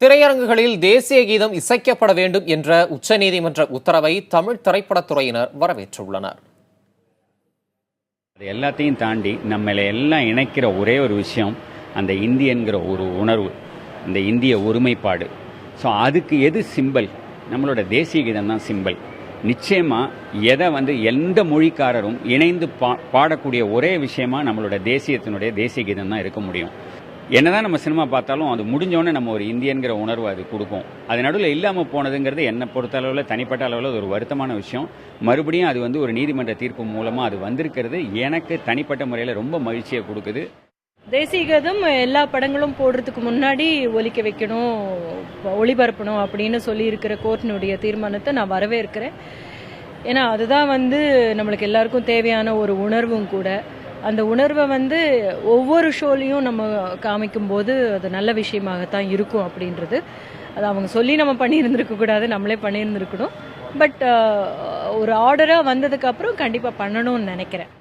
திரையரங்குகளில் தேசிய கீதம் இசைக்கப்பட வேண்டும் என்ற உச்சநீதிமன்ற உத்தரவை தமிழ் திரைப்படத்துறையினர் வரவேற்றுள்ளனர். எல்லாத்தையும் தாண்டி நம்மளை எல்லாம் இணைக்கிற ஒரே ஒரு விஷயம் அந்த இந்தியன்கிற ஒரு உணர்வு, அந்த இந்திய ஒருமைப்பாடு. ஸோ அதுக்கு எது சிம்பல்? நம்மளோட தேசிய கீதம் தான் சிம்பல். நிச்சயமாக எதை எந்த மொழிக்காரரும் இணைந்து பாடக்கூடிய ஒரே விஷயமா நம்மளோட தேசிய கீதம் தான் இருக்க முடியும். என்னதான் நம்ம சினிமா பார்த்தாலும் அது முடிஞ்சோடனே நம்ம ஒரு இந்தியன்கிற உணர்வு அது கொடுக்கும். அது நடுவில் இல்லாமல் போனதுங்கிறது என்னை பொறுத்த அளவில், தனிப்பட்ட அளவில் அது ஒரு வருத்தமான விஷயம். மறுபடியும் அது ஒரு நீதிமன்ற தீர்ப்பு மூலமாக அது வந்திருக்கிறது எனக்கு தனிப்பட்ட முறையில் ரொம்ப மகிழ்ச்சியை கொடுக்குது. தேசிய கீதம் எல்லா படங்களும் போடுறதுக்கு முன்னாடி ஒலிக்க வைக்கணும், ஒளிபரப்பணும் அப்படின்னு சொல்லி இருக்கிற கோர்ட்டினுடைய தீர்மானத்தை நான் வரவேற்கிறேன். ஏன்னா அதுதான் நம்மளுக்கு எல்லாருக்கும் தேவையான ஒரு உணர்வும் கூட. அந்த உணர்வை ஒவ்வொரு ஷோலையும் நம்ம காமிக்கும் போது அது நல்ல விஷயமாகத்தான் இருக்கும் அப்படின்றது. அது அவங்க சொல்லி நம்ம பண்ணியிருந்திருக்க கூடாது, நம்மளே பண்ணியிருந்திருக்கணும். பட் ஒரு ஆர்டராக வந்ததுக்கு அப்புறம் கண்டிப்பாக பண்ணணும்னு நினைக்கிறேன்.